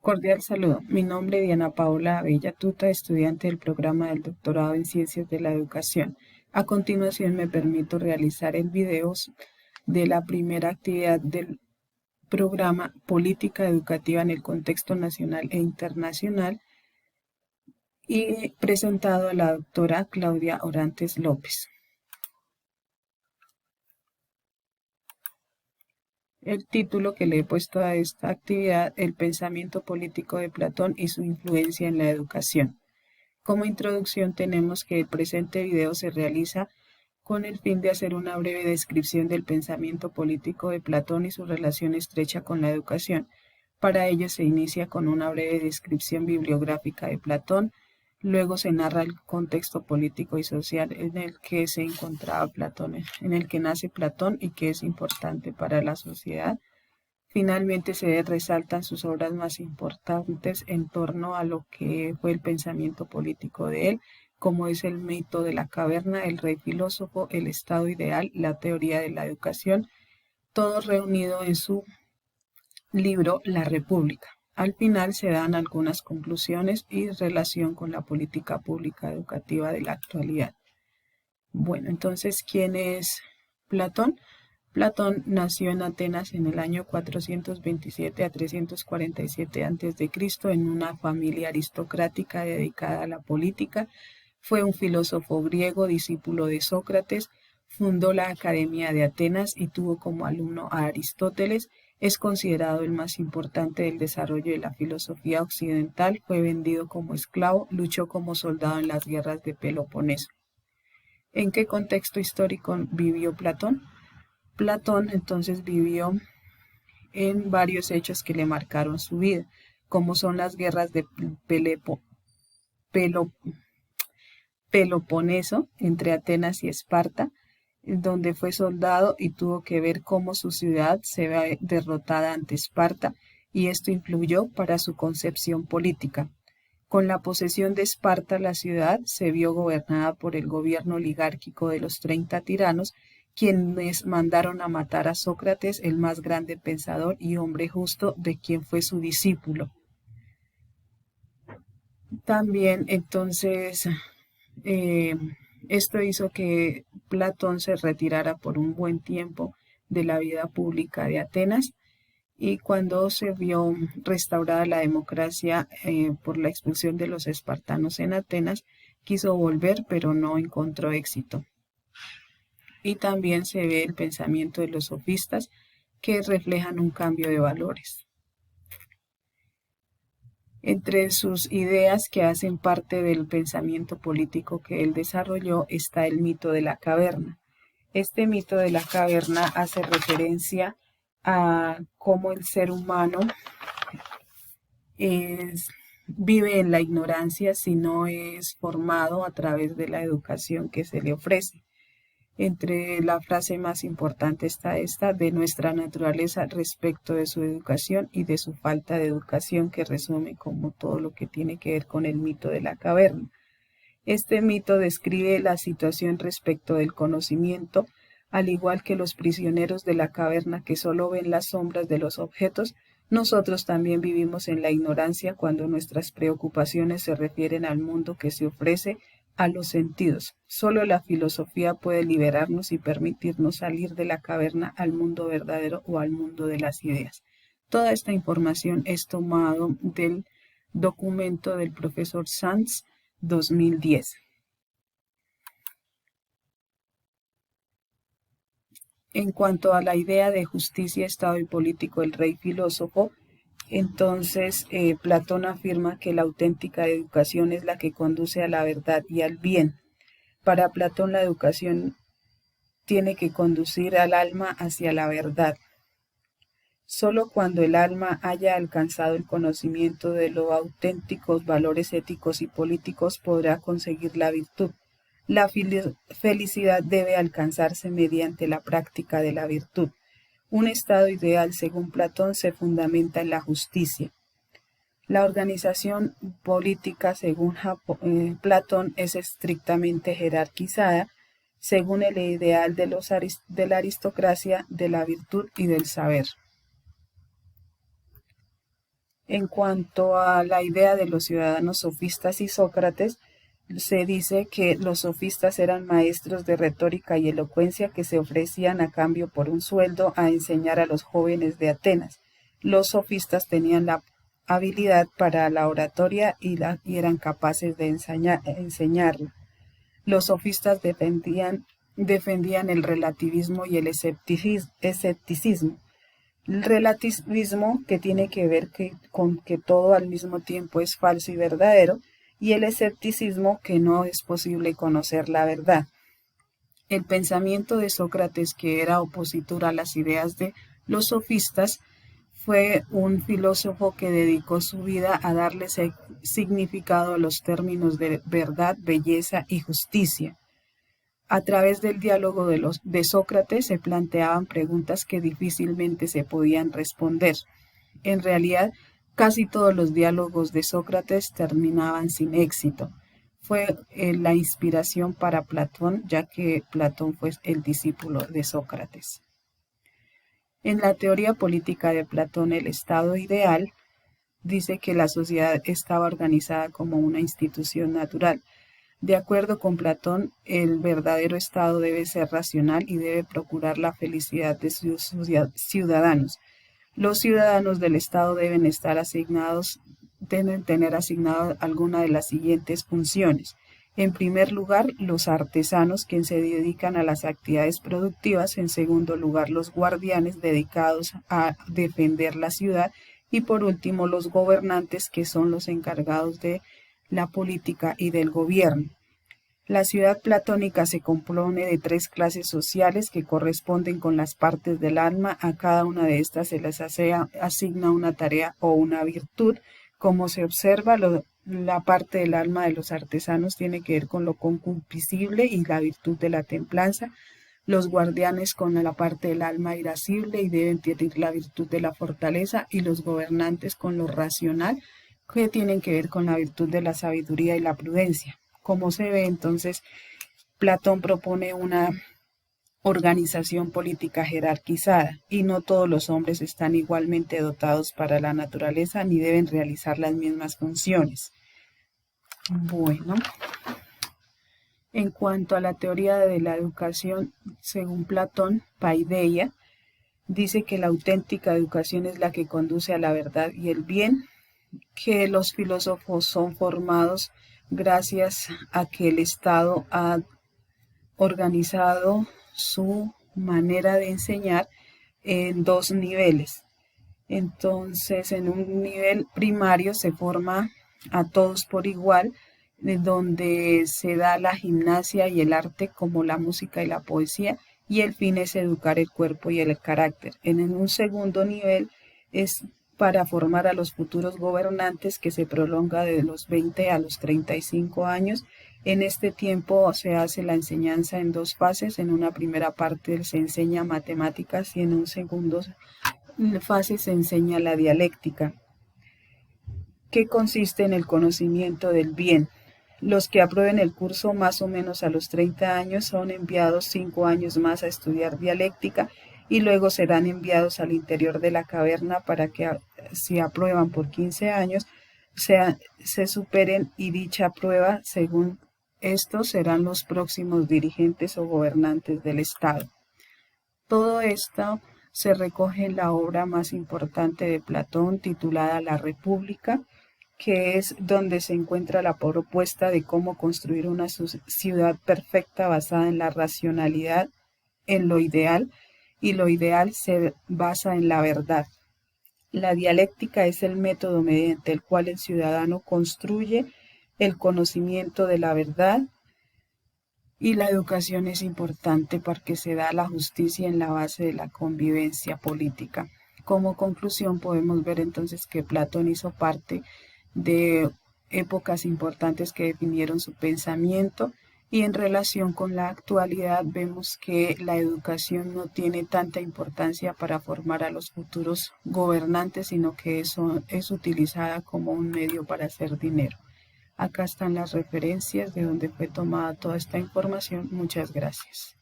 Cordial saludo. Mi nombre es Diana Paola Abella Tuta, estudiante del programa del doctorado en Ciencias de la Educación. A continuación me permito realizar el video de la primera actividad del programa Política Educativa en el Contexto Nacional e Internacional y presentado a la doctora Claudia Orantes López. El título que le he puesto a esta actividad, El pensamiento político de Platón y su influencia en la educación. Como introducción tenemos que el presente video se realiza con el fin de hacer una breve descripción del pensamiento político de Platón y su relación estrecha con la educación. Para ello se inicia con una breve descripción bibliográfica de Platón, luego se narra el contexto político y social en el que se encontraba Platón, en el que nace Platón y que es importante para la sociedad. Finalmente se resaltan sus obras más importantes en torno a lo que fue el pensamiento político de él, como es el mito de la caverna, el rey filósofo, el estado ideal, la teoría de la educación, todo reunido en su libro La República. Al final se dan algunas conclusiones y relación con la política pública educativa de la actualidad. Bueno, entonces, ¿quién es Platón? Platón nació en Atenas en el año 427 a 347 a.C. en una familia aristocrática dedicada a la política. Fue un filósofo griego, discípulo de Sócrates, fundó la Academia de Atenas y tuvo como alumno a Aristóteles. Es considerado el más importante del desarrollo de la filosofía occidental, fue vendido como esclavo, luchó como soldado en las guerras de Peloponeso. ¿En qué contexto histórico vivió Platón? Platón entonces vivió en varios hechos que le marcaron su vida, como son las guerras de Peloponeso entre Atenas y Esparta, donde fue soldado y tuvo que ver cómo su ciudad se ve derrotada ante Esparta, y esto influyó para su concepción política. Con la posesión de Esparta, la ciudad se vio gobernada por el gobierno oligárquico de los 30 tiranos, quienes mandaron a matar a Sócrates, el más grande pensador y hombre justo, de quien fue su discípulo. También, entonces, esto hizo que Platón se retirara por un buen tiempo de la vida pública de Atenas, y cuando se vio restaurada la democracia por la expulsión de los espartanos en Atenas, quiso volver, pero no encontró éxito. Y también se ve el pensamiento de los sofistas, que reflejan un cambio de valores. Entre sus ideas que hacen parte del pensamiento político que él desarrolló está el mito de la caverna. Este mito de la caverna hace referencia a cómo el ser humano vive en la ignorancia si no es formado a través de la educación que se le ofrece. Entre la frase más importante está esta: de nuestra naturaleza respecto de su educación y de su falta de educación, que resume como todo lo que tiene que ver con el mito de la caverna. Este mito describe la situación respecto del conocimiento, al igual que los prisioneros de la caverna que solo ven las sombras de los objetos. Nosotros también vivimos en la ignorancia cuando nuestras preocupaciones se refieren al mundo que se ofrece a los sentidos. Solo la filosofía puede liberarnos y permitirnos salir de la caverna al mundo verdadero o al mundo de las ideas. Toda esta información es tomado del documento del profesor Sanz, 2010. En cuanto a la idea de justicia, Estado y político del rey filósofo, entonces Platón afirma que la auténtica educación es la que conduce a la verdad y al bien. Para Platón, la educación tiene que conducir al alma hacia la verdad. Solo cuando el alma haya alcanzado el conocimiento de los auténticos valores éticos y políticos podrá conseguir la virtud. La felicidad debe alcanzarse mediante la práctica de la virtud. Un estado ideal, según Platón, se fundamenta en la justicia. La organización política, según Platón, es estrictamente jerarquizada, según el ideal de la aristocracia, de la virtud y del saber. En cuanto a la idea de los ciudadanos sofistas y Sócrates, se dice que los sofistas eran maestros de retórica y elocuencia que se ofrecían a cambio por un sueldo a enseñar a los jóvenes de Atenas. Los sofistas tenían la habilidad para la oratoria y eran capaces de enseñarla. Los sofistas defendían el relativismo y el escepticismo. El relativismo, que tiene que ver con que todo al mismo tiempo es falso y verdadero, y el escepticismo, que no es posible conocer la verdad. El pensamiento de Sócrates, que era opositor a las ideas de los sofistas, fue un filósofo que dedicó su vida a darle significado a los términos de verdad, belleza y justicia. A través del diálogo de Sócrates se planteaban preguntas que difícilmente se podían responder. En realidad, casi todos los diálogos de Sócrates terminaban sin éxito. Fue la inspiración para Platón, ya que Platón fue el discípulo de Sócrates. En la teoría política de Platón, el estado ideal dice que la sociedad estaba organizada como una institución natural. De acuerdo con Platón, el verdadero Estado debe ser racional y debe procurar la felicidad de sus ciudadanos. Los ciudadanos del Estado deben tener asignadas alguna de las siguientes funciones. En primer lugar, los artesanos, quienes se dedican a las actividades productivas. En segundo lugar, los guardianes, dedicados a defender la ciudad. Y por último, los gobernantes, que son los encargados de la política y del gobierno. La ciudad platónica se compone de 3 clases sociales que corresponden con las partes del alma. A cada una de estas se les asigna una tarea o una virtud. Como se observa, la parte del alma de los artesanos tiene que ver con lo concupiscible y la virtud de la templanza. Los guardianes con la parte del alma irascible y deben tener la virtud de la fortaleza, y los gobernantes con lo racional, que tienen que ver con la virtud de la sabiduría y la prudencia. Como se ve, entonces, Platón propone una organización política jerarquizada, y no todos los hombres están igualmente dotados para la naturaleza ni deben realizar las mismas funciones. Bueno, en cuanto a la teoría de la educación, según Platón, paideia, dice que la auténtica educación es la que conduce a la verdad y el bien, que los filósofos son formados gracias a que el Estado ha organizado su manera de enseñar en 2 niveles. Entonces, en un nivel primario se forma a todos por igual, donde se da la gimnasia y el arte, como la música y la poesía, y el fin es educar el cuerpo y el carácter. En un segundo nivel es para formar a los futuros gobernantes, que se prolonga de los 20 a los 35 años. En este tiempo se hace la enseñanza en 2 fases. En una primera parte se enseña matemáticas y en un segundo fase se enseña la dialéctica, que consiste en el conocimiento del bien. Los que aprueben el curso más o menos a los 30 años son enviados 5 años más a estudiar dialéctica y luego serán enviados al interior de la caverna para que, si aprueban por 15 años, se superen, y dicha prueba, según estos, serán los próximos dirigentes o gobernantes del Estado. Todo esto se recoge en la obra más importante de Platón, titulada La República, que es donde se encuentra la propuesta de cómo construir una ciudad perfecta basada en la racionalidad, en lo ideal, y lo ideal se basa en la verdad. La dialéctica es el método mediante el cual el ciudadano construye el conocimiento de la verdad, y la educación es importante porque se da la justicia en la base de la convivencia política. Como conclusión, podemos ver entonces que Platón hizo parte de épocas importantes que definieron su pensamiento, y en relación con la actualidad vemos que la educación no tiene tanta importancia para formar a los futuros gobernantes, sino que eso es utilizada como un medio para hacer dinero. Acá están las referencias de donde fue tomada toda esta información. Muchas gracias.